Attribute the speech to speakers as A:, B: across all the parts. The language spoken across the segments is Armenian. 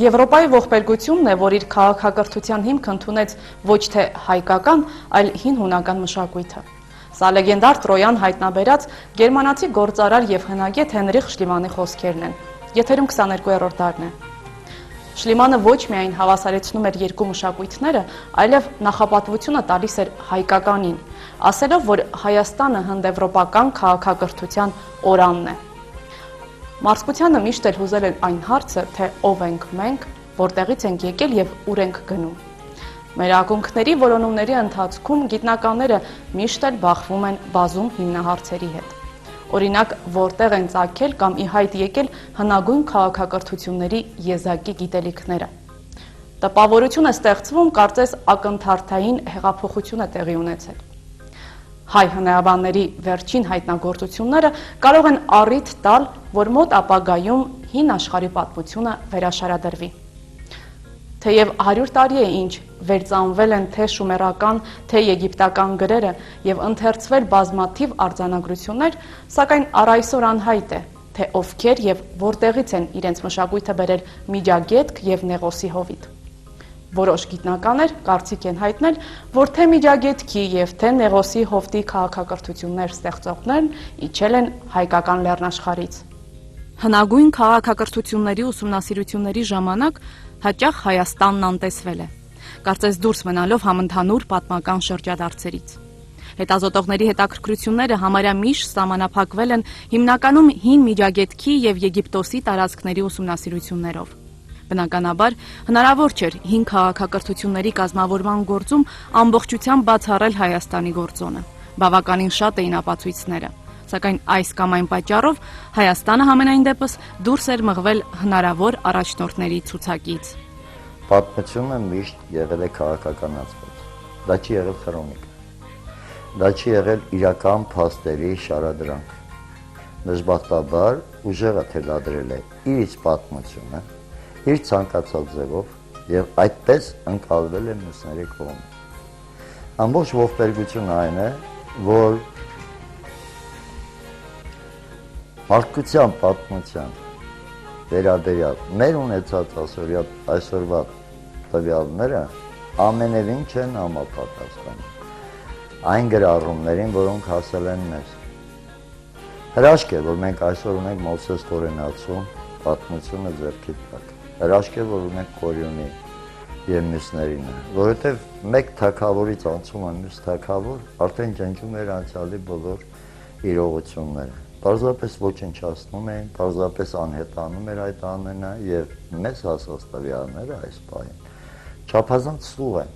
A: Եվրոպայի ողբերգությունն է, որ իր քաղաքակրթության հիմքը ընդունեց ոչ թե հայկական, այլ հին հունական մշակույթը։ Սա լեգենդար Տրոյան հայտնաբերած գերմանացի գործարար եւ հնագետ Հենրիխ Շլիմանի խոսքերն են։ Եթերում 22-րդ դարն է։ Շլիմանը ոչ միայն հավասարեցնում էր երկու մշակույթները, այլև նախապատվությունը տալիս էր հայկականին, ասելով, որ Հայաստանը հնդեվրոպական քաղաքակրթության օրանն է։ Մարզկությանը միշտ էլ հուզել են այն հարցը, թե ով ենք մենք, որտեղից ենք եկել եւ ուր ենք գնում։ Մեր ակունքների որոնումների ընթացքում գիտնականները միշտ էլ բախվում են բազում հիմնահարցերի հետ։ Օրինակ, որտեղ են ծագել կամ ի հայտ եկել հնագույն քաղաքակրթությունների եզակի գիտելիքները։ Տպավորություն է ստեղծվում, կարծես ակնթարթային հեղափոխություն է տեղի ունեցել։ Հայ հնայաբանների վերջին հայտնագործությունները կարող են առիթ տալ, որ մոտ ապագայում հին աշխարհի պատմությունը վերաշարադրվի։ Թեև 100 տարի է ինչ վերծանվել են թե շումերական, թե եգիպտական գրերը եւ ընթերցվել բազմաթիվ արձանագրություններ, սակայն առ այսօր անհայտ է, թե ովքեր եւ որտեղից են իրենց մշակույթը բերել Միջագետք եւ Նեղոսի հովիտ։ Որոշ գիտնականներ կարծիք են հայտնել, որ թե Միջագետքի եւ թե Նեղոսի հովտի քաղաքակրթություններ ստեղծողներն իջել են հայկական լեռնաշխարհից։ Հնագույն քաղաքակրթությունների ուսումնասիրությունների ժամանակ հաճախ Հայաստանն անտեսվել է, կարծես դուրս մնալով համընդհանուր պատմական շրջադարձերից։ Հետազոտողների հետաքրքրությունները համարյա միշտ սահմանափակվել են հիմնականում հին Միջագետքի եւ Եգիպտոսի տարածքների ուսումնասիրություններով։ Բնականաբար, հնարավոր չէր հին քաղաքակրթությունների կազմավորման գործում ամբողջությամբ բացառել Հայաստանի գործոնը։ Բավականին շատ էին ապացույցները, սակայն այս կամ այն պատճառով Հայաստանը համենայն դեպս դուրս էր մղվել հնարավոր առաջնորդների ցուցակից։
B: Պատմությունը միշտ եղել է քաղաքականացված։ Դա չի եղել քրոնիկա։ Դա չի եղել իրական փաստերի շարադրանք։ Դժբախտաբար ուժեղը թելադրել է իր պատմությունը իր ցանկացած ձևով եւ այդպես ընկալվել է մյուսների կողմից։ Ամբողջ ողբերգությունը այն է, որ մարդկության պատմության վերաբերյալ մեր ունեցած այսօրվա տվյալները ամենևին չեն համապատասխանում այն գրառումներին, որոնք հասել են մեզ։ Հրաշք է, որ մենք այսօր ունենք Մովսես Տորենացու պատմությունը ձեռքի տակ։ Հրաշք է, որ ունենք Կորյունի եւ մյուսներին, որովհետեւ մեկ թագավորից անցում է մյուս թագավոր, արդեն ջնջում էր անցյալի բոլոր իրողությունները։ Պարզապես ոչնչացնում էին, պարզապես անհետանում էր այդ ամենը եւ մեզ հասած տվյալները այս պահին չափազանց սուղ են։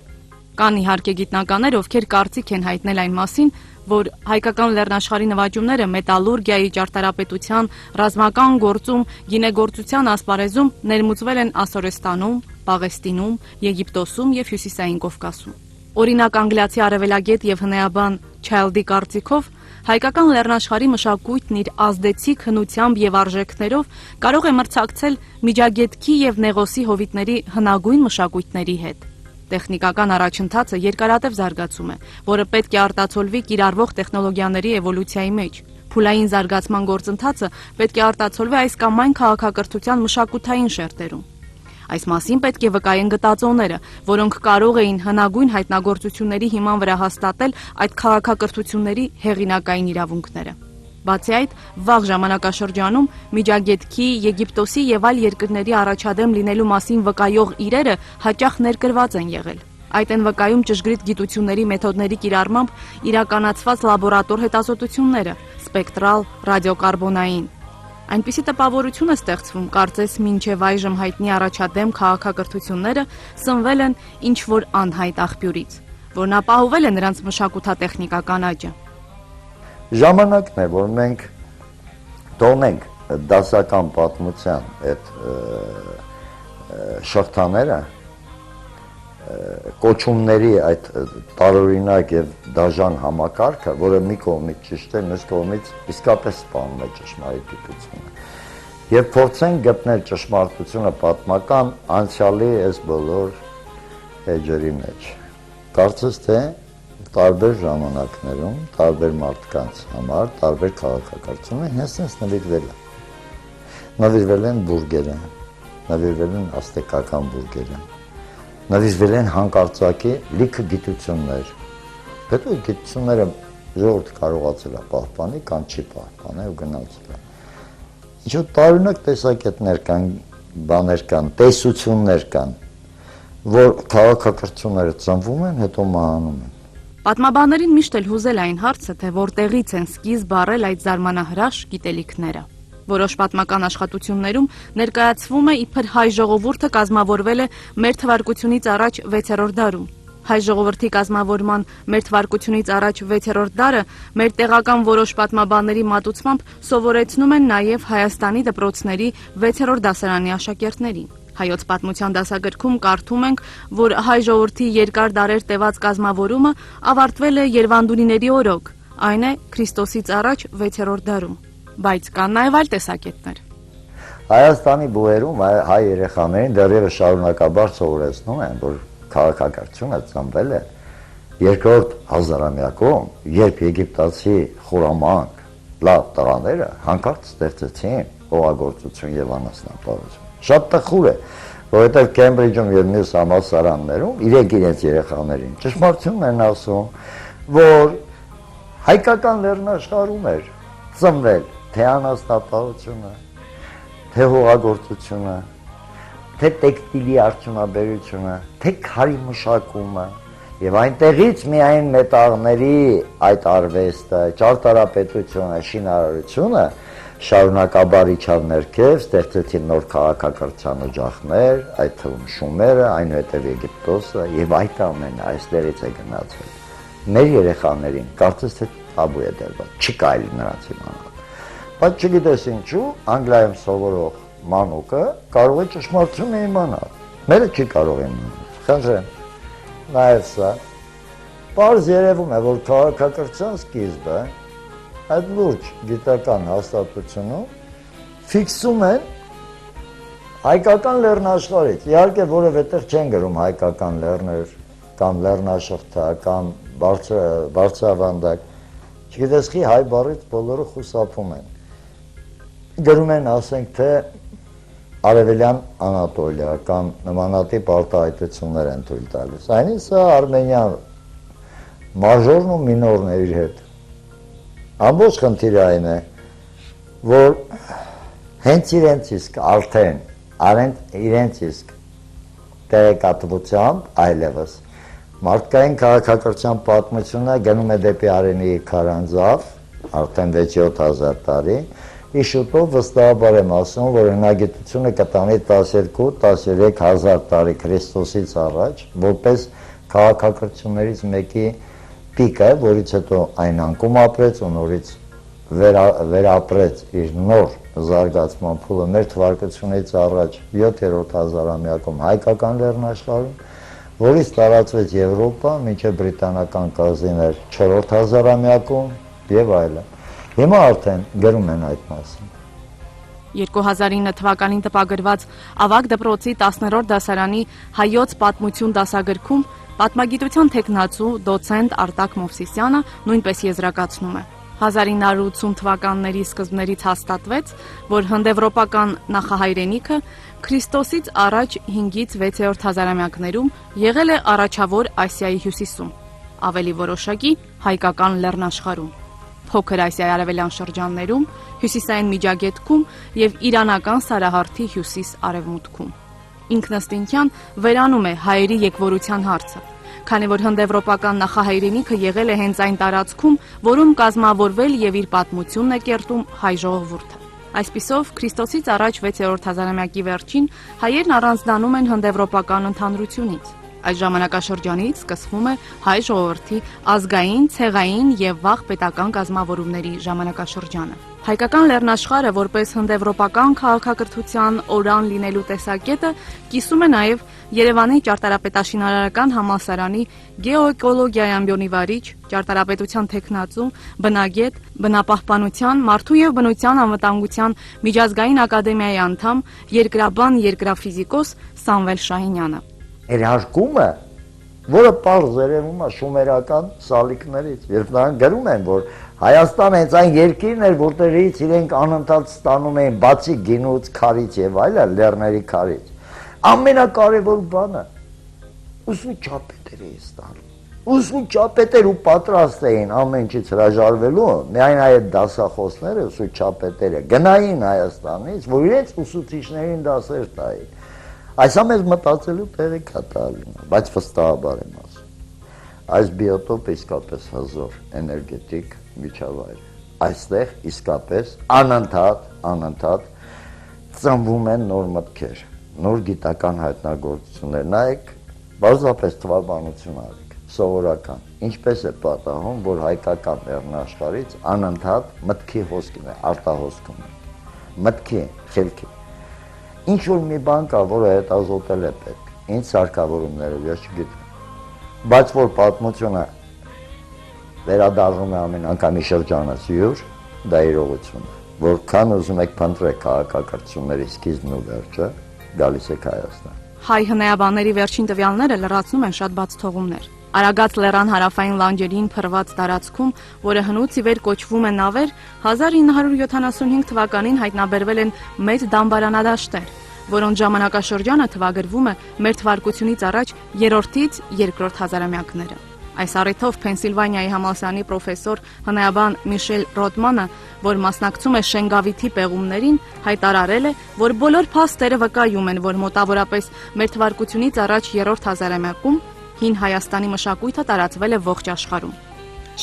A: Կան իհարկե գիտնականներ, ովքեր կարծիք են հայտնել այն մասին, որ հայկական լեռնաշխարհի նվաճումները մետալուրգիայի, ճարտարապետության, ռազմական գործում, գինեգործության ասպարեզում ներմուծվել են Ասորեստանում, Պաղեստինում, Եգիպտոսում եւ Հյուսիսային Կովկասում։ Օրինակ անգլիացի արևելագետ եւ հնայաբան Չայլդի կարծիքով հայկական լեռնաշխարհի մշակույթն իր ազդեցիկ հնությամբ եւ արժեքներով կարող է մրցակցել Միջագետքի եւ Նեղոսի հովիտների հնագույն մշակույթների հետ։ Տեխնիկական առաջընթացը երկարատև զարգացում է, որը պետք է արտացոլվի կիրառվող տեխնոլոգիաների էվոլյուցիայի մեջ։ Փուլային զարգացման գործընթացը պետք է արտացոլվի այս կամ այն քաղաքակրթության մշակութային շերտերում։ Այս մասին պետք է վկայեն գտածոները, որոնք կարող էին հնագույն հայտնագործությունների հիման վրա հաստատել այդ քաղաքակրթությունների հեղինակային իրավունքները։ Բացի այդ, վաղ ժամանակաշրջանում Միջագետքի, Եգիպտոսի եւ այլ երկրների առաջադեմ լինելու մասին վկայող իրերը հաճախ ներկրված են եղել։ Այդ են վկայում ճշգրիտ գիտությունների մեթոդների կիրառմամբ իրականացված լաբորատոր հետազոտությունները, սպեկտրալ, ռադիոկարբոնային։ Այնպիսի տպավորություն է ստեղծվում, կարծես մինչև այժմ հայտնի առաջադեմ քաղաքակրթությունները սնվել են ինչ-որ անհայտ աղբյուրից, որն ապահովել է նրանց մշակութատեխնիկական աճը։
B: Ժամանակն է, որ մենք տոնենք դասական պատմության այդ շղթաները, կոչումների այդ տարօրինակ եւ դաժան համակարգը, որը մի կողմից ճիշտ է, մյուս կողմից իսկապես սպանում է ճշմարիտությունը։ Եվ փորձենք գտնել ճշմարտությունը պատմական անցյալի այս բոլոր էջերի մեջ։ Կարծես թե տարբեր ժամանակներում, տարբեր մարդկանց համար, տարբեր քաղաքակրթությունը հենց նվիրվել են։ Նվիրվել են բուրգերը, նվիրվել են աստեկական բուրգերին, նվիրվել են հանկարծակի լիքը գիտություններ, հետո գիտությունները ժողովուրդը կարողացել է պահպանի կամ չի պահպանել ու գնացել է։ Ինչ-որ տարօրինակ տեսակետներ կան, բաներ կան, տեսություններ կան, որ քաղաքակրթությունները ծնվում են, հետո մահանում են։
A: Պատմաբաններին միշտ էլ հուզել այն հարցը, թե որտեղից են սկիզբ առել այդ զարմանահրաշ գիտելիքները։ Որոշ պատմական աշխատություններում ներկայացվում է, իբր հայ ժողովուրդը կազմավորվել է մեր թվարկությունից առաջ 6-րդ դարում։ Հայ ժողովրդի կազմավորման մեր թվարկությունից առաջ 6-րդ դարը մեր տեղական որոշ պատմաբանների մատուցմամբ սովորեցնում են նաև Հայաստանի դպրոցների 6-րդ դասարանի աշակերտներին։ Հայոց պատմության դասագրքում կարդում ենք, որ հայ ժողովրդի երկար դարեր տևած կազմավորումը ավարտվել է Երվանդունիների օրոք, այն է Քրիստոսից առաջ 6-րդ դարում։ Բայց կան նաև այլ տեսակետներ։
B: Հայաստանի բուհերում հայ երեխաներին դեռևս շարունակաբար սովորեցնում են, որ քաղաքակրթությունը ծնվել է երկրորդ հազարամյակում, երբ եգիպտացի խորամանկ լավ տղաները հանկարծ ստեղծեցին հողագործություն եւ անասնապահություն։ Շատ տխուր է, որովհետև Քեմբրիջում եւ մյուս համալսարաններում իրենց երեխաներին ճշմարտությունն են ասում, որ հայկական լեռնաշխարհում էր ծնվել թե անասնապահությունը, թե հողագործությունը, թե տեքստիլի արդյունաբերությունը, թե քարի մշակումը եւ այնտեղից միայն մետաղների այդ արվեստը, ճարտարապետությունը, շինարարությունը շարունակաբար իջավ ներքև, ստեղծեցին նոր քաղաքակրթության օջախներ, այդ թվում Շումերը, այնուհետև Եգիպտոսը եւ այդ ամենը այստեղից է գնացել։ Մեր երեխաներին կարծես թե տաբու է դրված, չի կարելի նրանց իմանալ։ Բայց չգիտես ինչու, Անգլիայում սովորող մանուկը կարող է ճշմարտությունը իմանալ։ Մերը չի կարող իմանալ։ Խնդրեմ, նայեք սա։ Պարզ երևում է, որ քաղաքակրթության սկիզբը այդ լուրջ գիտական հաստատությունում ֆիքսում են հայկական լեռնաշխարհից։ Իհարկե որևէ տեղ չեն գրում հայկական լեռներ կամ լեռնաշղթա կամ բարձրավանդակ։ Չգիտես խի հայ բառից բոլորը խուսափում են։ Գրում են, ասենք, թե Արևելյան Անատոլիա կամ նմանատիպ արտահայտություններ են թույլ տալիս։ Այնին սա Արմենիան մաժորն ու մինորն է իր հետ։ Ամբողջ խնդիրը այն է, որ հենց իրենց իսկ արդեն իրենց իսկ տեղեկատվությամբ այլևս մարդկային քաղաքակրթության պատմությունը գնում է դեպի արենի քարանձավ, արդեն 6-7 տարի, իսկ շուտով վստահաբար եմ ասում, որ հնագիտությունը կտանի 12-13 հազար տարի Քրիստոսից առաջ, որպես քաղաքակրթություններից մեկի պիկը, որից հետո այն անկում ապրեց ու նորից վերապրեց իր նոր զարգացման փուլը մեր թվարկությունից առաջ 7-րդ հազարամյակում հայկական լեռնաշխարհում, որից տարածվեց Եվրոպա, մինչև բրիտանական կղզիներ 4-րդ հազարամյակում եւ այլն։ Հիմա արդեն գրում են այդ մասին։
A: 2009 թվականին տպագրված Ավագ դպրոցի 10-րդ դասարանի հայոց պատմություն դասագրքում պատմագիտության թեկնածու դոցենտ Արտակ Մովսիսյանը նույնպես եզրակացնում է. 1980 թվականների սկզբներից հաստատվեց, որ հնդեվրոպական նախահայրենիքը Քրիստոսից առաջ 5-ից 6-րդ հազարամյակներում եղել է առաջավոր Ասիայի հյուսիսում, ավելի որոշակի հայկական լեռնաշխարհում, Փոքր Ասիայի արևելյան շրջաններում, հյուսիսային Միջագետքում եւ իրանական Սարահարթի հյուսիս-արևմուտքում։ Ինքնըստինքյան վերանում է հայերի եկվորության հարցը, քանի որ հնդեվրոպական նախահայրենիքը եղել է հենց այն տարածքում, որում կազմավորվել եւ իր պատմությունն է կերտում հայ ժողովուրդը։ Այսպիսով, Քրիստոսից առաջ 6-րդ հազարամյակի վերջին հայերն առանձնանում են հնդեվրոպական ընդհանրությունից։ Այս ժամանակաշրջանից սկսվում է հայ ժողովրդի ազգային, ցեղային եւ վաղ պետական կազմավորումների ժամանակաշրջանը։ Հայկական լեռնաշխարհը որպես հնդեվրոպական քաղաքակրթության օրան լինելու տեսակետը կիսում է նաև Երևանի ճարտարապետաշինարարական համալսարանի գեոէկոլոգիայի ամբիոնի վարիչ, ճարտարապետության թեկնածու, բնագետ, բնապահպանության, մարդու եւ բնության անվտանգության միջազգային ակադեմիայի անդամ, երկրաբան երկրաֆիզիկոս Սամվել Շահինյանը։
B: Երհարկումը, որը պարզ երևում է շումերական սալիկներից, երբ նրանք գրում են, որ Հայաստանը հենց այն երկիրն էր, որտեղից իրենք անընդհատ ստանում էին բացի գինուց, քարից եւ այլն, լեռների քարից։ Ամենակարևոր բանը ուսուցչապետեր էին ստանում։ Ուսուցչապետեր ու պատրաստ էին ամեն ինչից հրաժարվելու, միայն այդ դասախոսները, ուսուցչապետերը գնային Հայաստանից, որ իրենց ուսուցիչներին դասեր տային։ Այս ամենը մտածելու տեղի կատարելն է, բայց վստահաբար եմ ասում։ Այս բիոտոպը իսկապես հզոր էներգետիկ միջավայր է։ Այստեղ իսկապես անընդհատ ծնվում են նոր մտքեր, նոր գիտական հայտնագործություններ։ Նայեք, բարձրապես թվաբանություն արեք, սովորական։ Ինչպես է պատահում, որ հայկական լեռնաշխարհից անընդհատ մտքի հոսքն է, արտահոսքում է։ Մտքի, խելքի։ Ինչ որ մի բան կա, որը հետազոտել է պետք, ինչ սարքավորումները, ես չգիտեմ։ Բայց որ պատմությունը վերադառնում է ամեն անգամ շրջանից յուր, դա իրողություն է։ Որքան ուզում եք փնտրեք քաղաքակրթությունների սկիզբն ու վերջը, գալիս եք Հայաստան։
A: Հայ հնայաբանների վերջին տվյալները լրացնում են շատ բաց թողումներ։ Արագած լեռան հարավային լանջերին փռված տարածքում, որը հնուց ի վեր կոչվում է Նավեր, 1975 թվականին հայտնաբերվել են մեծ դամբարանադաշտեր, որոնց ժամանակաշրջանը թվագրվում է մեր թվարկությունից առաջ 3-ից 2-րդ հազարամյակները։ Այս առիթով Փենսիլվանիայի համալսարանի պրոֆեսոր հնայաբան Միշել Ռոդմանը, որ մասնակցում է Շենգավիթի պեղումներին, հայտարարել է, որ բոլոր փաստերը վկայում են, որ մոտավորապես մեր թվարկությունից առաջ 3-րդ հազարամյակում հին Հայաստանի մշակույթը տարածվել է ողջ աշխարհում։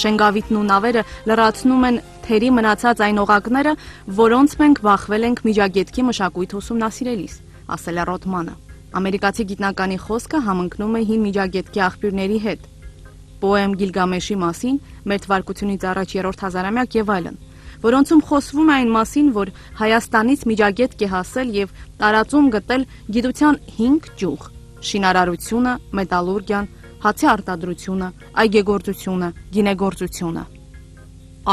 A: Շենգավիթն ու Նավերը լրացնում են թերի մնացած այն օղակները, որոնց մենք բախվել ենք Միջագետքի մշակույթ ուսումնասիրելիս, ասել է Ռոդմանը։ Ամերիկացի գիտնականի խոսքը համընկնում է հին Միջագետքի աղբյուրների հետ։ Պոեմ Գիլգամեշի մասին, մեր թվարկությունից առաջ 3-րդ հազարամյակ եւ այլն, որոնցում խոսվում է այն մասին, որ Հայաստանից Միջագետք է հասել եւ տարածում գտել գիտության 5 ճյուղ՝ շինարարությունը, մետալուրգիան, հացի արտադրությունը, այգեգործությունը, գինեգործությունը։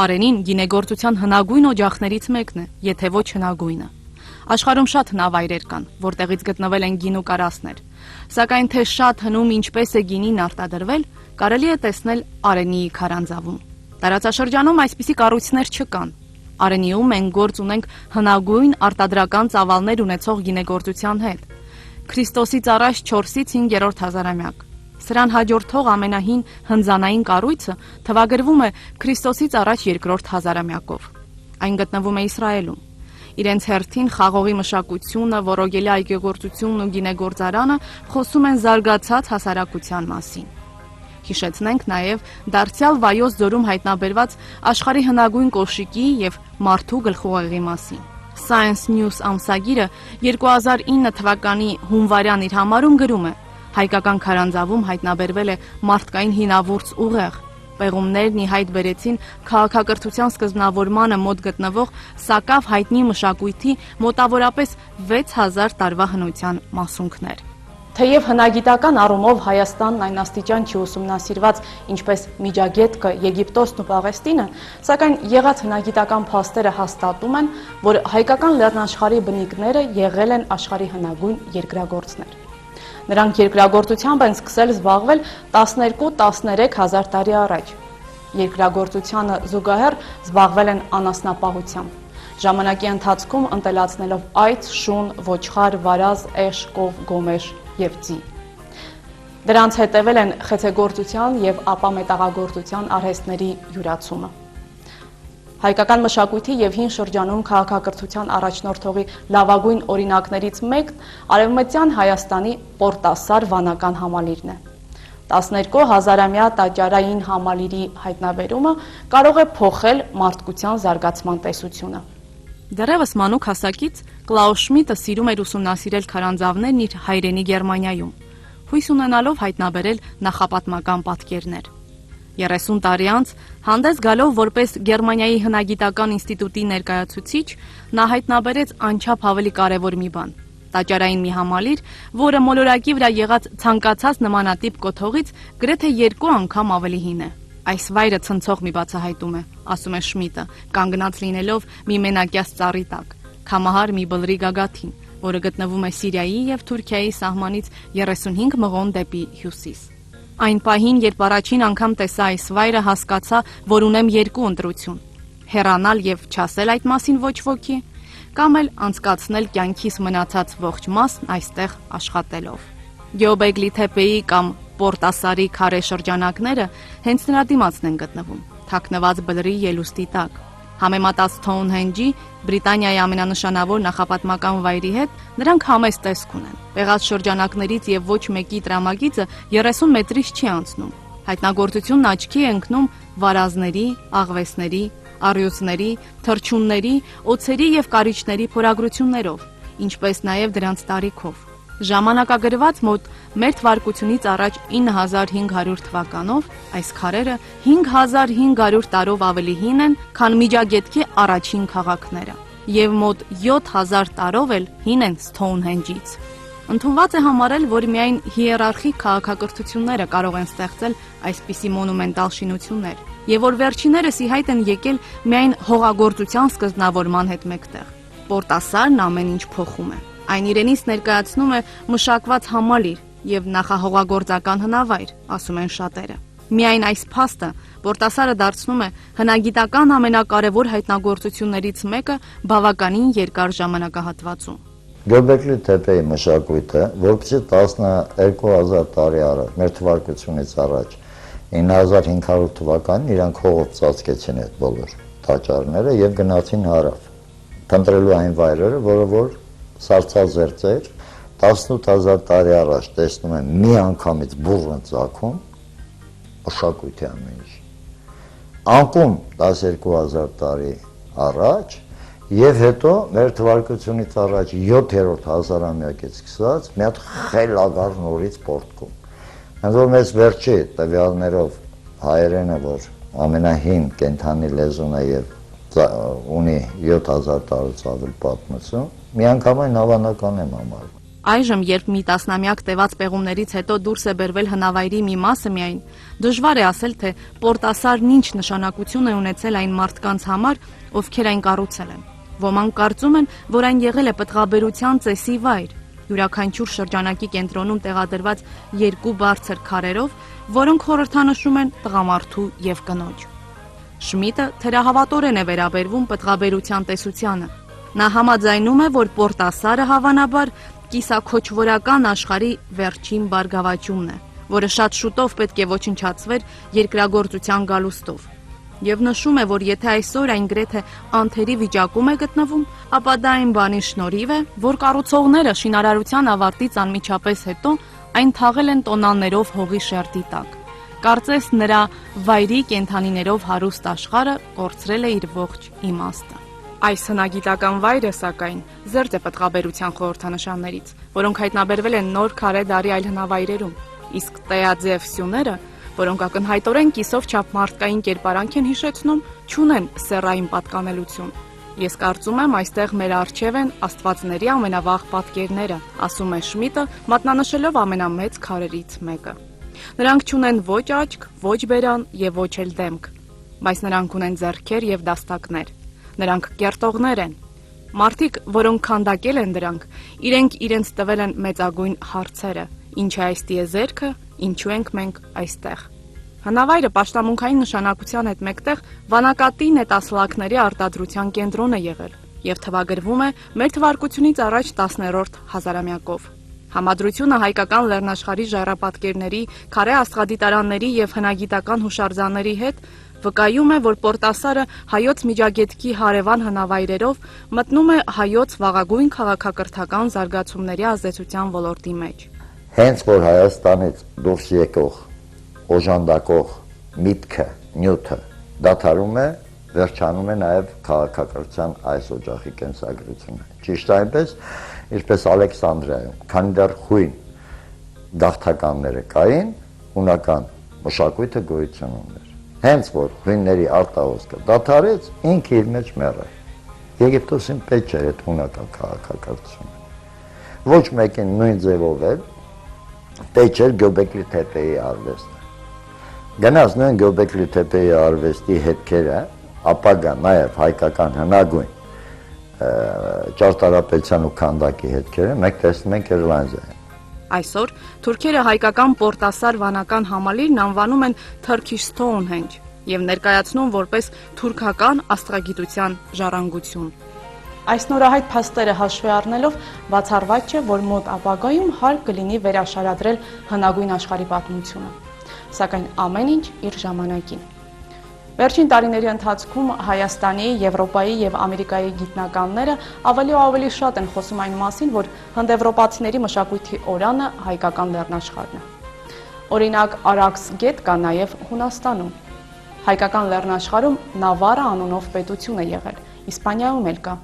A: Արենին գինեգործության հնագույն օջախներից մեկն է, եթե ոչ հնագույնը։ Աշխարհում շատ հնավայրեր կան, որտեղից գտնվել են գինու կարասներ, սակայն թե շատ հնում ինչպես է գինին արտադրվել, կարելի է տեսնել Արենիի քարանձավում։ Տարածաշրջանում այսպիսի կառույցներ չկան։ Արենիում մենք գործ ունենք հնագույն արտադրական ծավալներ ունեցող գինեգործության հետ։ Քրիստոսից առաջ 4-ից 5-րդ հազարամյակ։ Սրան հաջորդող ամենահին հնձանային կառույցը թվագրվում է Քրիստոսից առաջ 2-րդ հազարամյակով։ Այն գտնվում է Իսրայելում։ Իրենց հերթին խաղողի մշակությունը, որոգելի այգեգործությունն ու գինեգործարանը խոսում են զարգացած հասարակության մասին։ Հիշեցնենք նաև դարձյալ Վայոց ձորում հայտնաբերված աշխարհի հնագույն կոշիկի եւ մարդու գլխուղեղի մասին։ Science News ամսագիրը 2009 թվականի հունվարյան իր համարում գրում է. հայկական քարանձավում հայտնաբերվել է մարդկային հինավուրց ուղեղ։ Պեղումներն ի հայտ բերեցին քաղաքակրթության սկզբնավորմանը մոտ գտնվող Սակավ հայտնի մշակույթի մոտավորապես 6000 տարվա հնության մասունքներ։ Թեև հնագիտական առումով Հայաստանն այն աստիճան չի ուսումնասիրված, ինչպես Միջագետքը, Եգիպտոսն ու Պաղեստինը, սակայն եղած հնագիտական փաստերը հաստատում են, որ հայկական լեռնաշխարհի բնիկները եղել են աշխարհի հնագույն երկրագործներ։ Նրանք երկրագործությամբ են սկսել զբաղվել 12-13 հազար տարի առաջ։ Երկրագործությանը զուգահեռ զբաղվել են անասնապահությամբ։ Ժամանակի ընթացքում ընտելացնելով այծ, շուն, ոչխար, վարազ, էշ, կով, գոմեշ եւ ձի։ Դրանց հետևել են խեցեգործության եւ ապա մետաղագործության արհեստների յուրացումը։ Հայկական մշակույթի եւ հին շրջանում քաղաքակրթության առաջնորդողի լավագույն օրինակներից մեկն Արևմտյան Հայաստանի Պորտասար վանական համալիրն է։ 12 հազարամյա տաճարային համալիրի հայտնաբերումը կարող է փոխել մարդկության զարգացման տեսությունը։ Դեռևս մանուկ հասակից Կլաուս Շմիդտը սիրում էր ուսումնասիրել քարանձավներն իր հայրենի Գերմանիայում, հույս ունենալով հայտնաբերել նախապատմական պատկերներ։ 30 տարի անց հանդես գալով որպես Գերմանիայի հնագիտական ինստիտուտի ներկայացուցիչ, նա հայտնաբերեց անչափ ավելի կարևոր մի բան՝ տաճարային մի համալիր, որը մոլորակի վրա եղած ցանկացած նմանատիպ կոթողից գրեթե 2 անգամ ավելի հին է։ Այս վայրը ցնցող մի բացահայտում է, ասում է Շմիդտը, կանգնած լինելով մի մենակյաց ծառի տակ, քամահար մի բլրի գագաթին, որը գտնվում է Սիրիայի եւ Թուրքիայի սահմանից 35 մղոն դեպի հյուսիս։ Այն պահին, երբ առաջին անգամ տեսա այս վայրը, հասկացա, որ ունեմ երկու ընտրություն. հեռանալ եւ չասել այդ մասին ոչ ոքի, կամ էլ անցկացնել կյանքիս մնացած ողջ մասն այստեղ աշխատելով։ Գյոբեգլի թեպեի կամ Պորտասարի քարե շրջանակները հենց նրա դիմացն են գտնվում, թաքնված բլրի ելուստի տակ։ Համեմատած Սթոունհենջի, Բրիտանիայի ամենանշանավոր նախապատմական վայրի հետ, նրանք համեստ տեսք ունեն։ Եղած շրջանակներից եւ ոչ մեկի տրամագիծը 30 մետրից չի անցնում։ Հայտնագործությունն աչքի է ընկնում վարազների, աղվեսների, առյուծների, թռչունների, օձերի եւ կարիճների փորագրություններով, ինչպես նաեւ դրանց տարիքով։ Ժամանակագրված մոտ մեր թվարկությունից առաջ 9500 թվականով այս քարերը 5500 տարով ավելի հին են, քան Միջագետքի առաջին քաղաքները, եւ մոտ 7000 տարով էլ հին են Սթոունհենջից։ Ընդունված է համարել, որ միայն հիերարխիկ քաղաքակրթությունները կարող են ստեղծել այսպիսի մոնումենտալ շինություններ, եւ որ վերջիներս ի հայտ են եկել միայն հողագործության սկզբնավորման հետ մեկտեղ։ Պորտասարն ամեն ինչ փոխում է։ Այն իրենից ներկայացնում է մշակված համալիր եւ նախահողագործական հնավայր, ասում են շատերը։ Միայն այս փաստը Պորտասարը դարձնում է հնագիտական ամենակարևոր հայտնագործություններից մեկը բավականին երկար ժամանակահատվածում։
B: Գյոբեգլի թեպեի մշակույթը, որպեսզի 12000 տարի առաջ, մեր թվարկությունից առաջ, 9500 թվականին իրանք հողով ծածկեցին այդ բոլոր տաճարները եւ գնացին հարավ, փնտրելու այն վայրերը, որը որ սառցազերծ էր, 18000 տարի առաջ տեսնում եմ մի անգամից բուռն ծագում մշակույթի ամեն ինչ։ Անկում 12000 տարի առաջ եւ հետո մեր թվարկությունից առաջ 7-րդ հազարամյակից սկսած մի հատ խելագար նորից պորտկում։ Հենց որ մեզ վերջի տվյալներով հայերենը, որ ամենահին կենդանի լեզուն է եւ ունի 7000 տարուց ավել պատմություն, միանգամայն հավանական եմ համարում։
A: Այժմ, երբ մի տասնամյակ տևած պեղումներից հետո դուրս է բերվել հնավայրի մի մասը միայն, դժվար է ասել, թե Պորտասարն ինչ նշանակություն է ունեցել այն մարդկանց համար, ովքեր այն կառուցել են։ Ոմանք կարծում են, որ այն եղել է պտղաբերության ծեսի վայր, յուրաքանչյուր շրջանակի կենտրոնում տեղադրված երկու բարձր քարերով, որոնք խորհրդանշում են տղամարդու եւ կնոջ։ Շմիդտը թերահավատորեն է վերաբերվում պտղաբերության տեսությանը։ Նա համաձայնում է, որ Պորտասարը հավանաբար կիսաքոչվորական աշխարհի վերջին բարգավաճումն է, որը շատ շուտով պետք է ոչնչացվեր երկրագործության գալուստով։ Եվ նշում է, որ եթե այսօր այն գրեթե անթերի վիճակում է գտնվում, ապա դա այն բանի շնորհիվ է, որ կառուցողները շինարարության ավարտից անմիջապես հետո այն թաղել են տոնաններով հողի շերտի տակ։ Կարծես նրա վայրի կենդանիներով հարուստ աշխարհը կորցրել է իր ողջ իմաստը։ Այս հնագիտական վայրը, սակայն, զերծ է պտղաբերության խորհրդանշաններից, որոնք հայտնաբերվել են նոր քարե դարի այլ հնավայրերում, իսկ տեաձև սյուները, որոնք ակնհայտորեն կիսով չափ մարդկային կերպարանք են հիշեցնում, չունեն սեռային պատկանելություն։ Ես կարծում եմ, այստեղ մեր առջև են աստվածների ամենավաղ պատկերները, ասում է Շմիդտը, մատնանշելով ամենամեծ քարերից մեկը։ Նրանք չունեն ոչ աչք, ոչ բերան եւ ոչ էլ դեմք, բայց նրանք ունեն ձեռքեր եւ դաստակներ։ Նրանք կերտողներ են։ Մարդիկ, որոնք քանդակել են դրանք, իրենք իրենց տվել են մեծագույն հարցերը. ինչ է այս տիեզերքը, ինչու ենք մենք այստեղ։ Հնավայրը պաշտամունքային նշանակության հետ մեկտեղ վանակատի նետասլաքների արտադրության կենտրոն է եղել եւ թվագրվում է մեր թվարկությունից առաջ 10-րդ հազարամյակով։ Համադրությունը հայկական լեռնաշխարհի ժայռապատկերների, քարե աստղադիտարանների եւ հնագիտական հուշարձանների հետ վկայում է, որ Պորտասարը հայոց Միջագետքի հարևան հնավայրերով մտնում է հայոց վաղագույն քաղաքակրթական զարգացումների ազդեցության ոլորտի մեջ։
B: Հենց որ Հայաստանից դուրս եկող օժանդակող միտքը, նյութը դադարում է, վերջանում է նաև քաղաքակրթության այս օջախի կենսագրությունը։ Ճիշտ այնպես, ինչպես Ալեքսանդրիայում, քանի դեռ խույն գաղթականները կային, հունական մշակույթը գոյություն ուներ։ Հենց որ հույնների արտահոսքը դադարեց, ինքը իր մեջ մեռավ։ Եգիպտոսին պետք չէր այդ հունական քաղաքակրթությունը։ Ոչ մեկին նույն ձևով էլ պետք չէր Գյոբեգլի թեպեի արվեստը։ Գնաց նույն Գյոբեգլի թեպեի արվեստի հետքերը, ապագա նաև հայկական հնագույն ճարտարապետության ու քանդակի հետքերը մենք տեսնում ենք Իռլանդիայում։
A: Այսօր թուրքերը հայկական պորտասար վանական համալիրն անվանում են Turkish Stonehenge եւ ներկայացնում որպես թուրքական աստղագիտության ժառանգություն։ Այս նորահայտ փաստերը հաշվի առնելով բացառված չէ, որ մոտ ապագայում հարկ կլինի վերաշարադրել հնագույն աշխարհի պատմությունը, սակայն ամեն ինչ իր ժամանակին։ Վերջին տարիների ընթացքում Հայաստանի, Եվրոպայի եւ Ամերիկայի գիտնականները ավելի ու ավելի շատ են խոսում այն մասին, որ հնդեվրոպացիների մշակույթի օրանը հայկական լեռնաշխարհն է։ Օրինակ, Արաքս գետ կա նաեւ Հունաստանում։ Հայկական լեռնաշխարհում Նավարա անունով պետություն է եղել, Իսպանիայում էլ կա։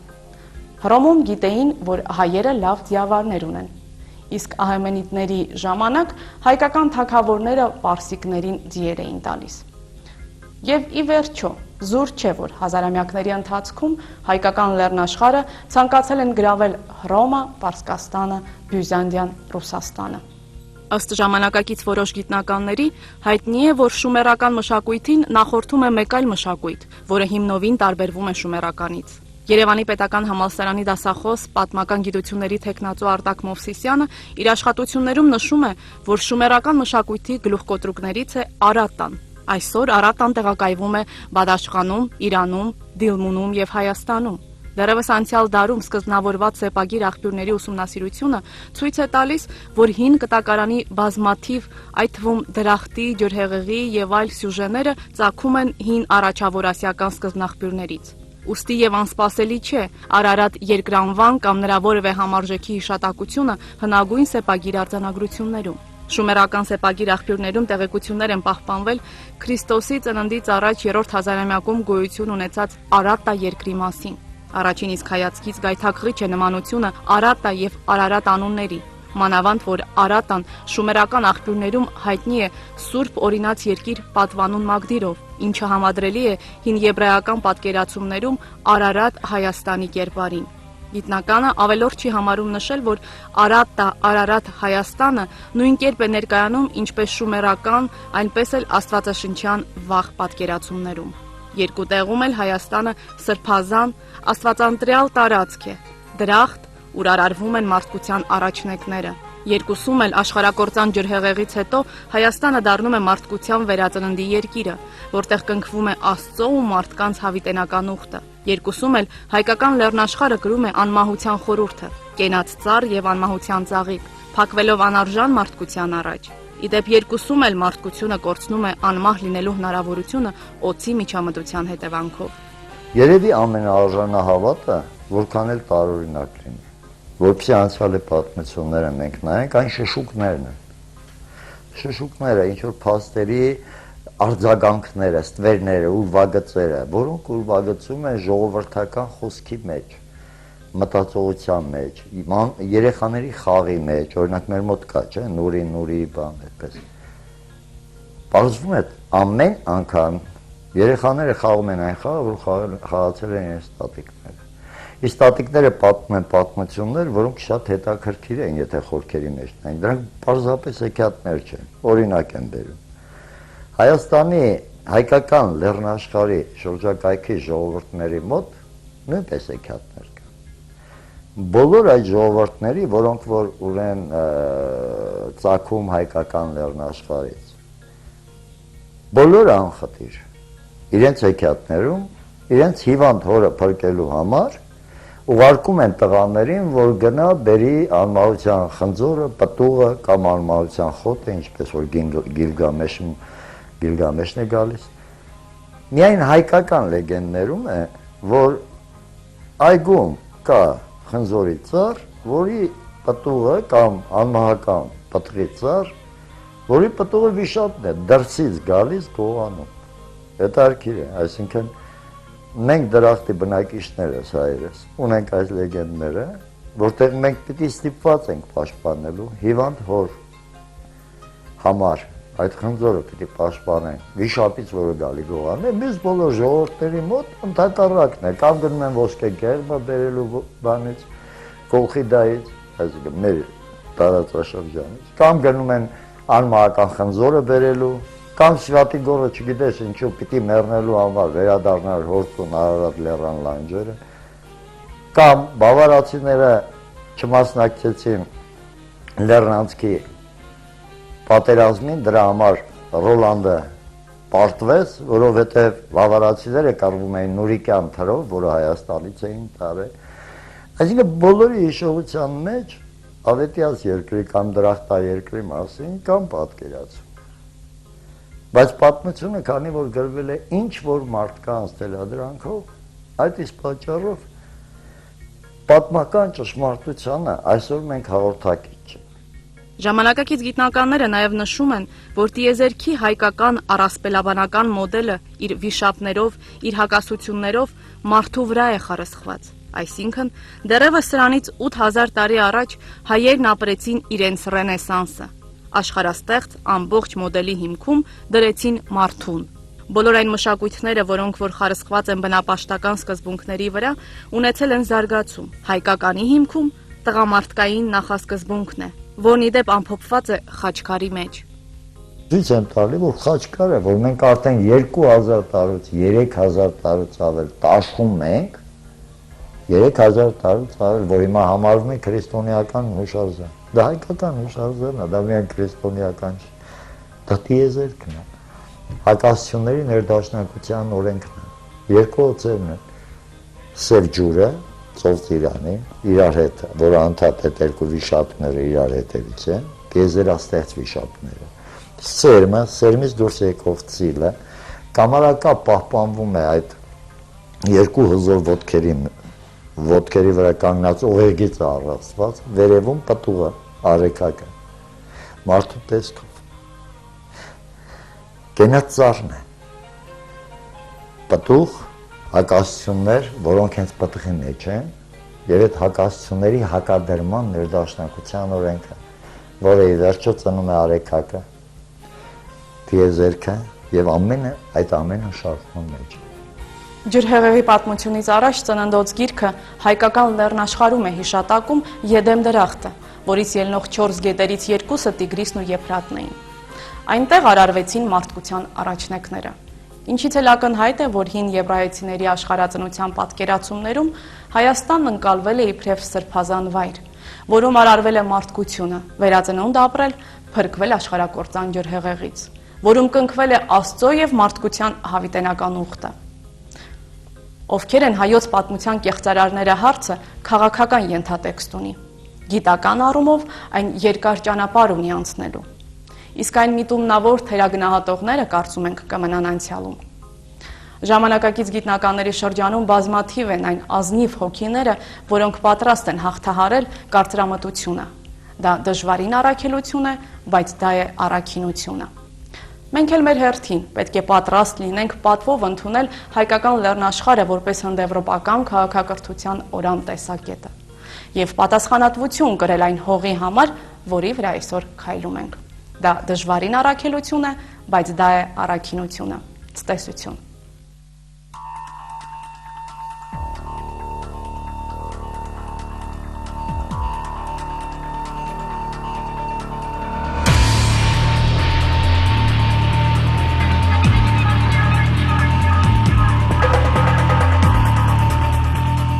A: Հռոմում գիտեին, որ հայերը լավ ձիավարներ ունեն։ Իսկ ահեմենիդների ժամանակ հայկական թագավորները պարսիկներին ձիեր էին տալիս։ Եվ ի վերջո, զուր չէ, որ հազարամյակների ընթացքում հայկական լեռնաշխարհը ցանկացել են գրավել Հռոմը, Պարսկաստանը, Բյուզանդիան, Ռուսաստանը։ Ըստ ժամանակակից որոշ գիտնականների, հայտնի է, որ շումերական մշակույթին նախորդում է մեկ այլ մշակույթ, որը հիմնովին տարբերվում է շումերականից։ Երևանի պետական համալսարանի դասախոս պատմական գիտությունների թեկնածու Արտակ Մովսիսյանը իր աշխատություններում նշում է, որ շումերական մշակույթի գլուխկոտրուկներից է Արատան։ Այսօր Արատան տեղակայվում է Բադաշխանում, Իրանում, Դիլմունում եւ Հայաստանում։ Դեռևս անցյալ դարում սկզբնավորված սեպագիր աղբյուրների ուսումնասիրությունը ցույց է տալիս, որ հին կտակարանի բազմաթիվ, այդ թվում դրախտի, ջրհեղեղի եւ այլ սյուժեները ծագում են հին առաջավորասիական սկզբնաղբյուրներից։ Ուստի եւ անսպասելի չէ, Արարատ երկրանվան կամ նրա որևէ համարժեքի հիշատակությունը հնագույն սեպագիր արձանագրություններում։ Շումերական սեպագիր աղբյուրներում տեղեկություններ են պահպանվել Քրիստոսի ծննդից առաջ 3-րդ հազարամյակում գոյություն ունեցած Արատա երկրի մասին։ Առաջին իսկ հայացքից գայթակղիչ է նմանությունը Արատա եւ Արարատ անունների։ Մանավանդ որ Արատան շումերական աղբյուրներում հայտնի է Սուրբ օրինաց երկիր պատվանուն Մագդիրով, ինչը համադրելի է հին եբրայական պատկերացումներում Արարատ Հայաստանի կերպարին։ Գիտնականը ավելորդ չի համարում նշել, որ Արատա, Արարատ Հայաստանը նույն կերպ է ներկայանում ինչպես շումերական, այնպես էլ աստվածաշնչյան վաղ պատկերացումներում։ Երկու տեղում էլ Հայաստանը սրբազան, աստվածանտրյալ տարածք է, դրախտ, ուր արարվում են մարդկության առաջնեկները։ Երկուսում էլ աշխարհակործան ջրհեղեղից հետո Հայաստանը դառնում է մարդկության վերածննդի երկիրը, որտեղ կնքվում է Աստծո ու մարդկանց հավիտենական ուխտը։ Երկուսում էլ հայկական լեռնաշխարհը կրում է անմահության խորհուրդը, կենաց ծառ եւ անմահության ծաղիկ, փակվելով անարժան մարդկության առաջ։ Իդեպ երկուսում էլ մարդկությունը կորցնում է անմահ լինելու հնարավորությունը օծի միջամտության հետևանքով։
B: Երևի ամենաարժանահավատը, որքան էլ տարօրինակ լինի, որպեսզի անցյալի պատմությունները մենք նայենք, այն շշուկներն են։ Շշուկները, ինչ որ փաստերի արձագանքները, ստվերները, ուրվագծերը, որոնք ուրվագծում են ժողովրդական խոսքի մեջ, մտածողության մեջ, երեխաների խաղի մեջ, օրինակ մեր մոտ կա, չէ, նուրի բան այդպես։ Պարզվում է ամեն անգամ երեխաները խաղում են այն խաղը, որ խաղացել են իրենց տատիկները։ Իսկ տատիկները պատմում են պատմություններ, որոնք շատ հետաքրքիր են, եթե խորքերի մեջ նայենք։ Դրանք պարզապես հեքիաթներ չեն, օրինակ են բերում։ Հայաստանի հայկական լեռնաշխարհի շրջակայքի ժողովուրդների մոտ նույնպես հեքիաթներ կան։ Բոլոր այդ ժողովուրդների, որոնք որ ունեն ծագում հայկական լեռնաշխարհից, բոլորը անխտիր իրենց հեքիաթներում, իրենց հիվանդ հորը փրկելու համար ուղարկում են տղաներին, որ գնա բերի անմահության խնձորը, պտուղը կամ անմահության խոտը, ինչպես որ Գիլգամեշն է գալիս։ Միայն հայկական լեգենդներում է, որ այգում կա խնձորի ծառ, որի պտուղը կամ անմահական պտղի ծառ, որի պտուղը վիշապն է, դրսից գալիս գողանում։ Հետաքրքիր է, այսինքն մենք դրախտի բնակիչներս հայերս ունենք այս լեգենդները, որտեղ մենք պիտի ստիպված ենք պաշտպանելու հիվանդ հոր համար այդ խնձորը պիտի պաշտպանենք վիշապից, որը գալի գողանում է, մյուս բոլոր ժողովուրդների մոտ ընդհակառակն է, կամ գնում են ոսկե գերբը բերելու բանից, Կոլխիդայից, այսինքն մեր տարածաշրջանից, կամ գնում են անմահական խնձորը բերելու, կամ Սվյատիգորը չգիտես ինչու պիտի մեռնելու համար վերադառնալ հորտուն Արարատ լեռան լանջերը, կամ բավարացիները չմասնակցեցին Լեռնանցքի պատերազմին դրա համար Ռոլանդը պարտվեց, որովհետև վավարացիները կռվում էին Նուրիկյան թրով, որը Հայաստանից էին տարել։ Այսինքն բոլորի հիշողության մեջ Ավետիաց երկրի կամ Դրախտաերկրի մասին կամ պատկերացում։ Բայց պատմությունը, քանի որ գրվել է ինչ որ մարդկանց դելադրանքով, այդ իսկ պատճառով պատմական ճշմարտությանը այսօր մենք հաղորդակից չենք։
A: Ժամանակակից գիտնականները նաև նշում են, որ տիեզերքի հայկական առասպելաբանական մոդելը իր վիշապներով, իր հակասություններով մարդու վրա է խարսխված։ Այսինքն, դեռևս սրանից 8000 տարի առաջ հայերն ապրեցին իրենց ռենեսանսը։ Աշխարհաստեղծ ամբողջ մոդելի հիմքում դրեցին մարդուն։ Բոլոր այն մշակույթները, որոնք որ խարսխված են բնապաշտական սկզբունքների վրա, ունեցել են զարգացում։ Հայկականի հիմքում տղամարդկային նախասկզբունքն է, որն ի դեպ ամփոփված է Խաչքարի մեջ։
B: Ցույց եմ տալի, որ Խաչքարը, որ մենք արդեն 2000 տարուց, 3000 տարուց ավել տաշում ենք, 3000 տարուց ավել, որ հիմա համարվում է քրիստոնեական հուշարձան։ Դա հայկական հուշարձանն է, դա միայն քրիստոնեական չի։ Դա տիեզերքն է։ Հակասությունների ներդաշնակության օրենքն է։ Երկու օձերն են։ Սև ջուրը, ծով ծիրանի, իրար հետ, որը անդադ այդ երկու վիշապները իրար հետևից են, գեզերաստեղծ վիշապները։ Սերմը, սերմից դուրս եկող ծիլը, կամարակապ պահպանվում է այդ երկու հզոր ոտքերի վրա կանգնած ուղեղից առասված, վերևում պտուղը, արեքակը, մարդու տեսքով։ Կենաց ծառն է, պտուղ, հակասություններ, որոնք հենց պտղի մեջ են, եւ այդ հակասությունների հակադրման ներդաշնակության օրենքը, որը ի վերջո ծնում է արեքակը, տիեզերքը եւ այդ ամենը շարժման մեջ։
A: Ջրհեղեղի պատմությունից առաջ ծննդոց գիրքը հայկական լեռնաշխարհում է հիշատակում Եդեմ դրախտը, որից ելնող 4 գետերից երկուսը Տիգրիսն ու Եփրատն էին։ Այնտեղ արարվեցին մարդկության առաջնեկները։ Ինչից էլ ակնհայտ է, որ հին եբրայեցիների աշխարհածնության պատկերացումներում Հայաստանն ընկալվել է իբրև սրբազան վայր, որում արարվել է մարդկությունը, վերածնունդ ապրել, փրկվել աշխարհակործան ջրհեղեղից, որում կնքվել է Աստծո եւ մարդկության հավիտենական ուխտը։ Ովքեր են հայոց պատմության կեղծարարները հարցը քաղաքական ենթատեքստ ունի։ Գիտական առումով այն երկար ճանապարհ ունի անցնելու։ Իսկ այն միտումնավոր թերագնահատողները կարծում ենք կմնան անցյալում։ Ժամանակակից գիտնականների շրջանում բազմաթիվ են այն ազնիվ հոգիները, որոնք պատրաստ են հաղթահարել կարծրամտությունը։ Դա դժվարին առաքելություն է, բայց դա է առաքինությունը։ Մենք էլ մեր հերթին պետք է պատրաստ լինենք պատվով ընդունել հայկական լեռնաշխարհը որպես հնդեվրոպական քաղաքակրթության օրան տեսակետը եւ պատասխանատվություն կրել այն հողի համար, որի վրա այսօր քայլում ենք։ Դա դժվարին առաքելություն է, բայց դա է առաքինությունը։ Ցտեսություն։